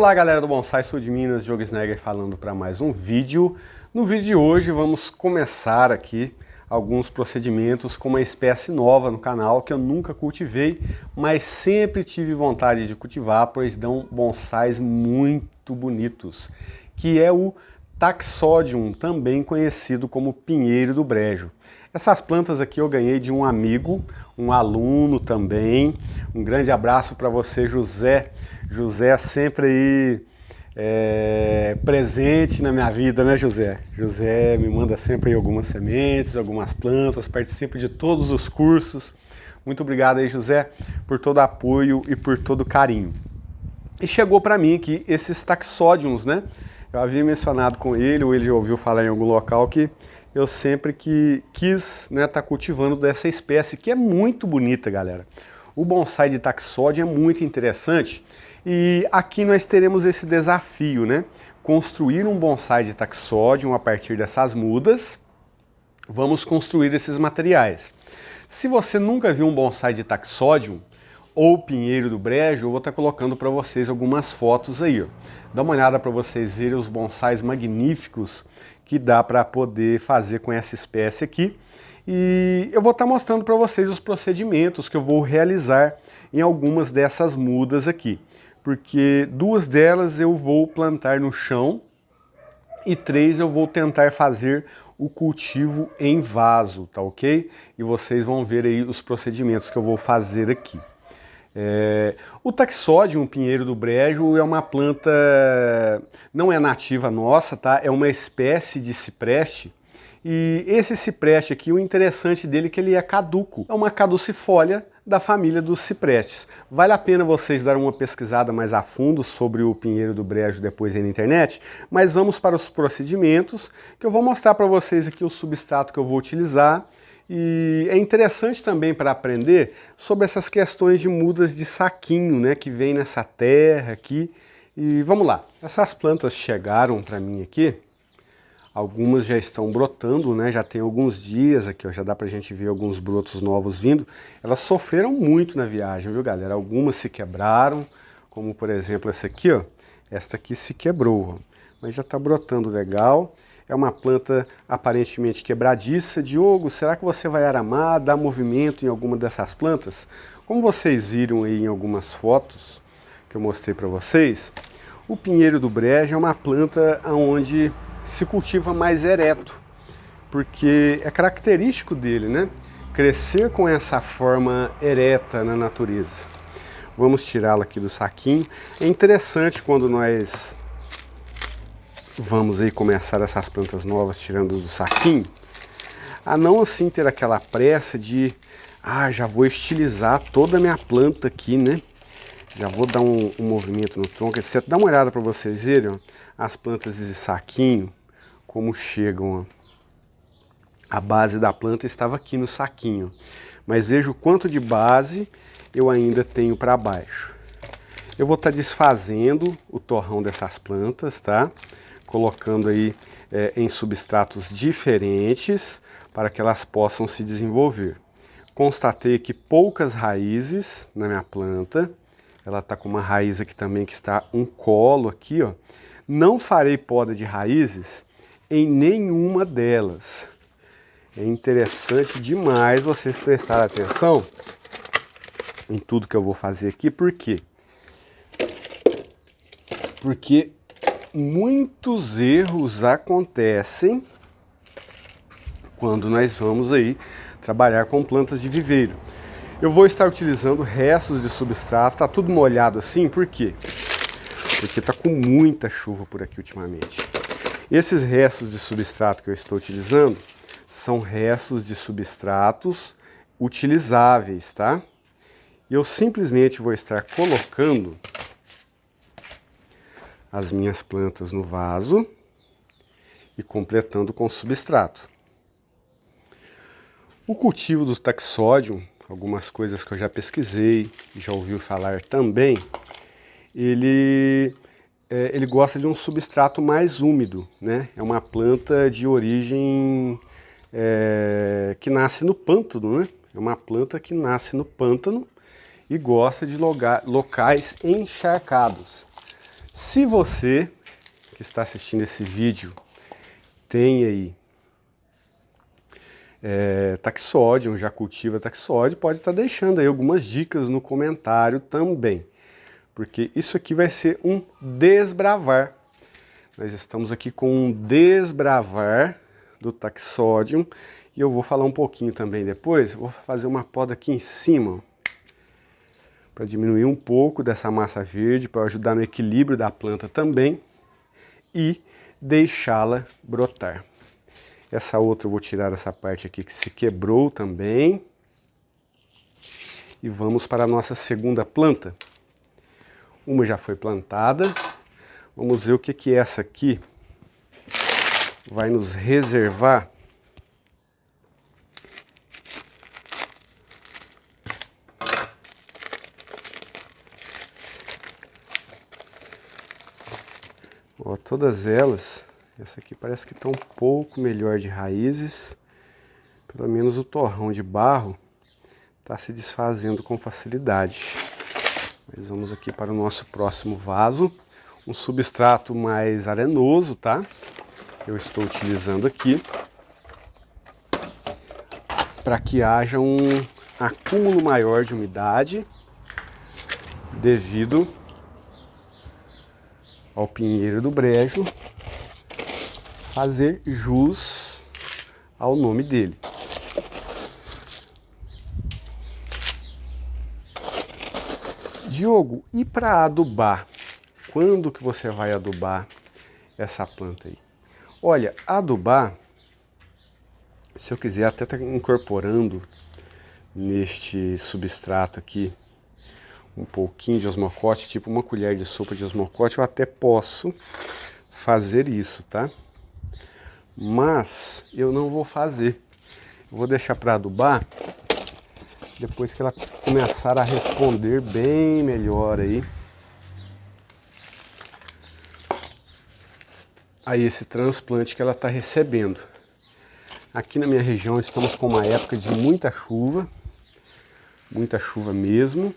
Olá galera do Bonsai Sul de Minas, Diogo Snegger falando para mais um vídeo. No vídeo de hoje vamos começar aqui alguns procedimentos com uma espécie nova no canal que eu nunca cultivei, mas sempre tive vontade de cultivar, pois dão bonsais muito bonitos, que é o Taxodium, também conhecido como pinheiro do brejo. Essas plantas aqui eu ganhei de um amigo, um aluno também. Um grande abraço para você, José. José é sempre aí presente na minha vida, né, José? José me manda sempre aí algumas sementes, algumas plantas, participa de todos os cursos. Muito obrigado aí, José, por todo o apoio e por todo o carinho. E chegou para mim aqui esses Taxodiums, né? Eu havia mencionado com ele, ou ele já ouviu falar em algum local, que eu sempre quis tá cultivando dessa espécie, que é muito bonita, galera. O bonsai de Taxodium é muito interessante e aqui nós teremos esse desafio, né? Construir um bonsai de Taxodium a partir dessas mudas. Vamos construir esses materiais. Se você nunca viu um bonsai de Taxodium ou pinheiro do brejo, eu vou estar colocando para vocês algumas fotos aí, ó. Dá uma olhada para vocês verem os bonsais magníficos que dá para poder fazer com essa espécie aqui. E eu vou estar mostrando para vocês os procedimentos que eu vou realizar em algumas dessas mudas aqui. Porque duas delas eu vou plantar no chão e três eu vou tentar fazer o cultivo em vaso, tá ok? E vocês vão ver aí os procedimentos que eu vou fazer aqui. O Taxodium, pinheiro do brejo, é uma planta, não é nativa nossa, tá? É uma espécie de cipreste. E esse cipreste aqui, o interessante dele é que ele é caduco. É uma caducifólia da família dos ciprestes. Vale a pena vocês darem uma pesquisada mais a fundo sobre o pinheiro do brejo depois aí na internet, mas vamos para os procedimentos, que eu vou mostrar para vocês aqui o substrato que eu vou utilizar. E é interessante também para aprender sobre essas questões de mudas de saquinho, né, que vem nessa terra aqui. E vamos lá, essas plantas chegaram para mim aqui, algumas já estão brotando, né, já tem alguns dias aqui, ó, já dá pra gente ver alguns brotos novos vindo. Elas sofreram muito na viagem, viu galera? Algumas se quebraram, como por exemplo essa aqui, ó, esta aqui se quebrou, ó, mas já tá brotando legal. É uma planta aparentemente quebradiça. Diogo, será que você vai aramar, dar movimento em alguma dessas plantas? Como vocês viram aí em algumas fotos que eu mostrei para vocês, o pinheiro do brejo é uma planta onde se cultiva mais ereto, porque é característico dele, né? Crescer com essa forma ereta na natureza. Vamos tirá-la aqui do saquinho. É interessante quando nós vamos aí começar essas plantas novas tirando do saquinho, a não assim ter aquela pressa de já vou estilizar toda a minha planta aqui, né? Já vou dar um movimento no tronco, etc. Dá uma olhada para vocês verem, ó, as plantas de saquinho, como chegam, ó. A base da planta estava aqui no saquinho, mas veja o quanto de base eu ainda tenho para baixo. Eu vou estar desfazendo o torrão dessas plantas, tá? Colocando aí em substratos diferentes para que elas possam se desenvolver. Constatei aqui poucas raízes na minha planta. Ela está com uma raiz aqui também que está um colo aqui, ó. Não farei poda de raízes em nenhuma delas. É interessante demais vocês prestarem atenção em tudo que eu vou fazer aqui. Por quê? Porque muitos erros acontecem quando nós vamos aí trabalhar com plantas de viveiro. Eu vou estar utilizando restos de substrato, tá tudo molhado assim, por quê? Porque tá com muita chuva por aqui ultimamente. Esses restos de substrato que eu estou utilizando são restos de substratos utilizáveis, tá? E eu simplesmente vou estar colocando as minhas plantas no vaso e completando com substrato. O cultivo do Taxodium, algumas coisas que eu já pesquisei e já ouvi falar também, ele gosta de um substrato mais úmido, né? É uma planta de origem que nasce no pântano, né? É uma planta que nasce no pântano e gosta de locais encharcados. Se você que está assistindo esse vídeo tem aí taxódio, já cultiva taxódio, pode estar deixando aí algumas dicas no comentário também, porque isso aqui vai ser um desbravar. Nós estamos aqui com um desbravar do taxódio e eu vou falar um pouquinho também depois. Vou fazer uma poda aqui em cima para diminuir um pouco dessa massa verde, para ajudar no equilíbrio da planta também e deixá-la brotar. Essa outra eu vou tirar essa parte aqui que se quebrou também. E vamos para a nossa segunda planta. Uma já foi plantada. Vamos ver o que essa aqui vai nos reservar. Ó, todas elas, essa aqui parece que está um pouco melhor de raízes. Pelo menos o torrão de barro está se desfazendo com facilidade. Mas vamos aqui para o nosso próximo vaso. Um substrato mais arenoso, tá? Eu estou utilizando aqui para que haja um acúmulo maior de umidade devido ao pinheiro do brejo fazer jus ao nome dele. Diogo, e para adubar? Quando que você vai adubar essa planta aí? Olha, adubar, se eu quiser até estar incorporando neste substrato aqui um pouquinho de osmocote, tipo uma colher de sopa de osmocote, eu até posso fazer isso, tá? Mas eu não vou fazer. Eu vou deixar para adubar depois que ela começar a responder bem melhor aí a esse transplante que ela está recebendo. Aqui na minha região estamos com uma época de muita chuva mesmo.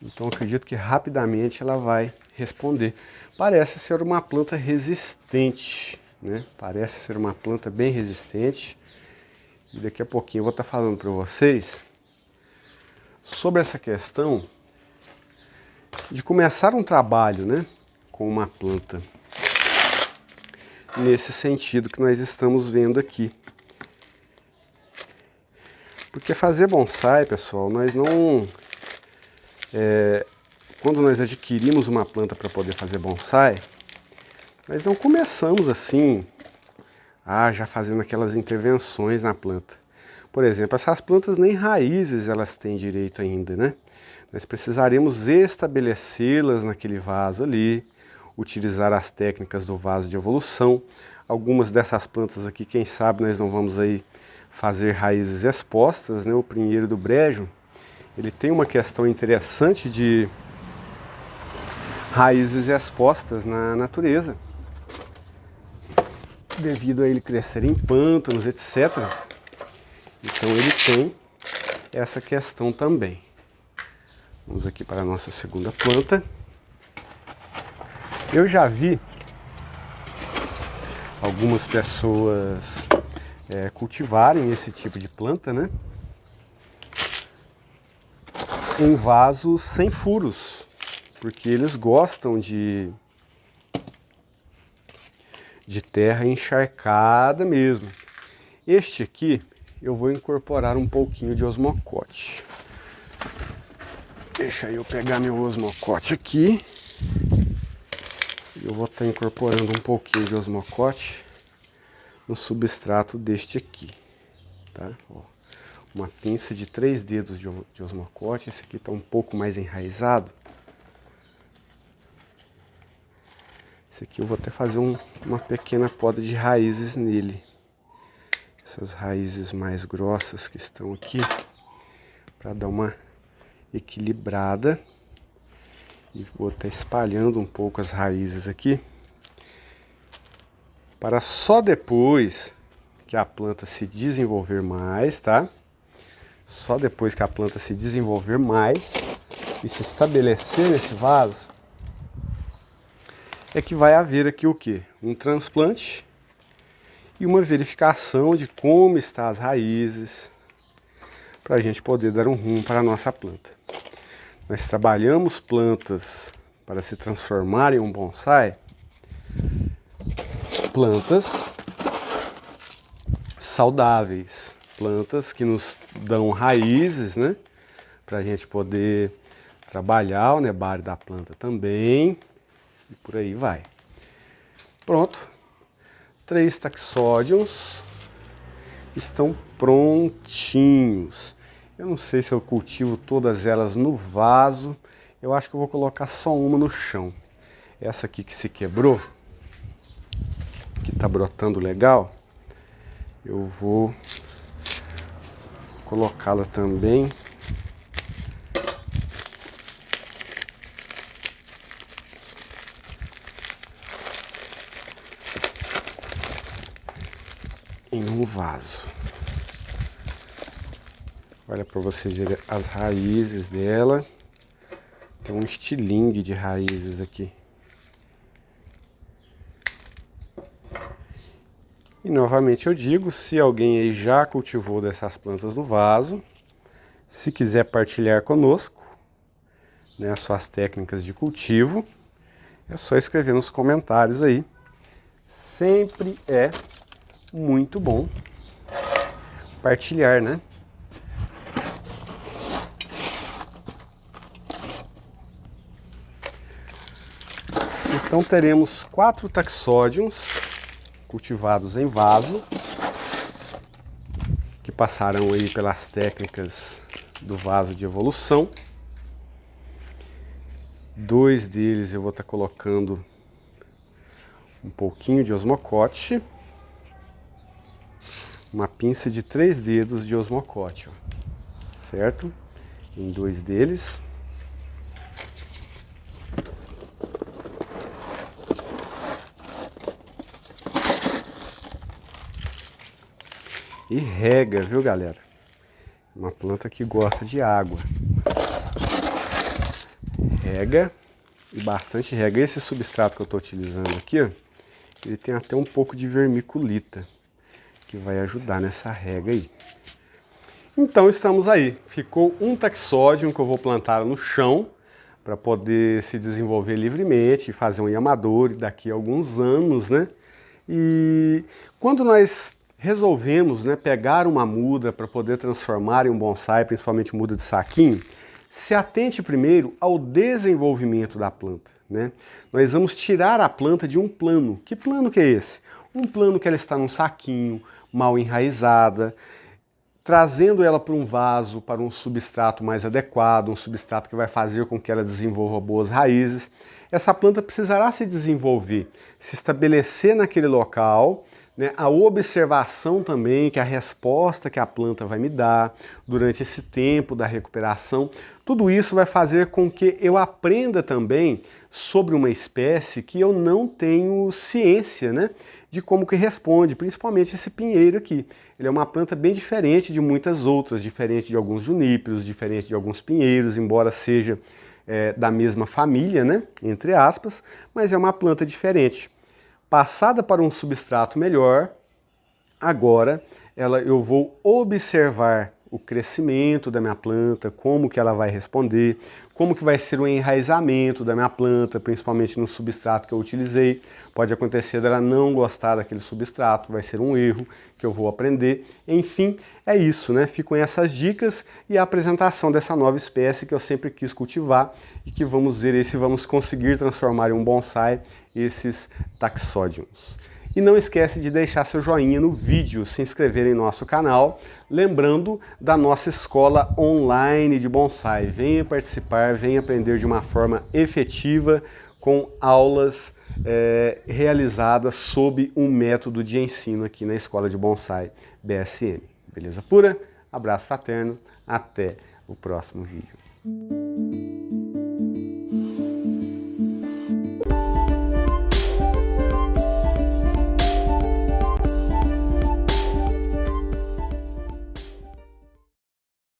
Então acredito que rapidamente ela vai responder. Parece ser uma planta resistente, né? Parece ser uma planta bem resistente. E daqui a pouquinho eu vou estar falando para vocês sobre essa questão de começar um trabalho, né, com uma planta nesse sentido que nós estamos vendo aqui. Porque fazer bonsai, pessoal, nós não... quando nós adquirimos uma planta para poder fazer bonsai, nós não começamos assim, já fazendo aquelas intervenções na planta. Por exemplo, essas plantas nem raízes elas têm direito ainda, né? Nós precisaremos estabelecê-las naquele vaso ali, utilizar as técnicas do vaso de evolução. Algumas dessas plantas aqui, quem sabe nós não vamos aí fazer raízes expostas, né? O pinheiro do brejo, ele tem uma questão interessante de raízes expostas na natureza, devido a ele crescer em pântanos, etc. Então ele tem essa questão também. Vamos aqui para a nossa segunda planta. Eu já vi algumas pessoas cultivarem esse tipo de planta, né, em vasos sem furos, porque eles gostam de terra encharcada mesmo. Este aqui eu vou incorporar um pouquinho de osmocote. Deixa eu pegar meu osmocote aqui. Eu vou estar incorporando um pouquinho de osmocote no substrato deste aqui, tá? Ó, uma pinça de 3 dedos de osmocote. Esse aqui está um pouco mais enraizado. Esse aqui eu vou até fazer uma pequena poda de raízes nele. Essas raízes mais grossas que estão aqui, para dar uma equilibrada. E vou estar espalhando um pouco as raízes aqui, para só depois que a planta se desenvolver mais, tá? Só depois que a planta se desenvolver mais e se estabelecer nesse vaso, é que vai haver aqui o quê? Um transplante e uma verificação de como estão as raízes, para a gente poder dar um rumo para a nossa planta. Nós trabalhamos plantas para se transformar em um bonsai, plantas saudáveis, plantas que nos dão raízes, né? Para a gente poder trabalhar o nebário da planta também, e por aí vai. Pronto, 3 taxódions estão prontinhos. Eu não sei se eu cultivo todas elas no vaso, eu acho que eu vou colocar só uma no chão. Essa aqui que se quebrou, que está brotando legal, eu vou colocá-la também em um vaso. Olha para vocês verem as raízes dela. Tem um estilingue de raízes aqui. E novamente eu digo, se alguém aí já cultivou dessas plantas no vaso, se quiser partilhar conosco, né, as suas técnicas de cultivo, é só escrever nos comentários aí. Sempre é muito bom partilhar, né? Então teremos 4 taxódions cultivados em vaso, que passarão aí pelas técnicas do vaso de evolução. 2 deles eu vou estar colocando um pouquinho de osmocote, uma pinça de 3 dedos de osmocote, ó, certo? Em 2 deles. E rega, viu, galera? Uma planta que gosta de água. Rega, e bastante rega. Esse substrato que eu estou utilizando aqui, ó, ele tem até um pouco de vermiculita, que vai ajudar nessa rega aí. Então estamos aí. Ficou um taxódion que eu vou plantar no chão, para poder se desenvolver livremente e fazer um yamadori daqui a alguns anos, né? E quando nós resolvemos, né, pegar uma muda para poder transformar em um bonsai, principalmente muda de saquinho, se atente primeiro ao desenvolvimento da planta, né? Nós vamos tirar a planta de um plano. Que plano que é esse? Um plano que ela está num saquinho, mal enraizada, trazendo ela para um vaso, para um substrato mais adequado, um substrato que vai fazer com que ela desenvolva boas raízes. Essa planta precisará se desenvolver, se estabelecer naquele local, né? A observação também, que a resposta que a planta vai me dar durante esse tempo da recuperação, tudo isso vai fazer com que eu aprenda também sobre uma espécie que eu não tenho ciência, né, de como que responde, principalmente esse pinheiro aqui. Ele é uma planta bem diferente de muitas outras, diferente de alguns juníperos, diferente de alguns pinheiros, embora seja da mesma família, né, entre aspas, mas é uma planta diferente. Passada para um substrato melhor, agora eu vou observar o crescimento da minha planta, como que ela vai responder, como que vai ser o enraizamento da minha planta, principalmente no substrato que eu utilizei. Pode acontecer dela não gostar daquele substrato, vai ser um erro que eu vou aprender. Enfim, é isso, né? Ficam essas dicas e a apresentação dessa nova espécie que eu sempre quis cultivar e que vamos ver se vamos conseguir transformar em um bonsai esses taxódions. E não esquece de deixar seu joinha no vídeo, se inscrever em nosso canal, lembrando da nossa escola online de bonsai. Venha participar, venha aprender de uma forma efetiva com aulas realizadas sob um método de ensino aqui na Escola de Bonsai BSM. Beleza pura? Abraço fraterno, até o próximo vídeo.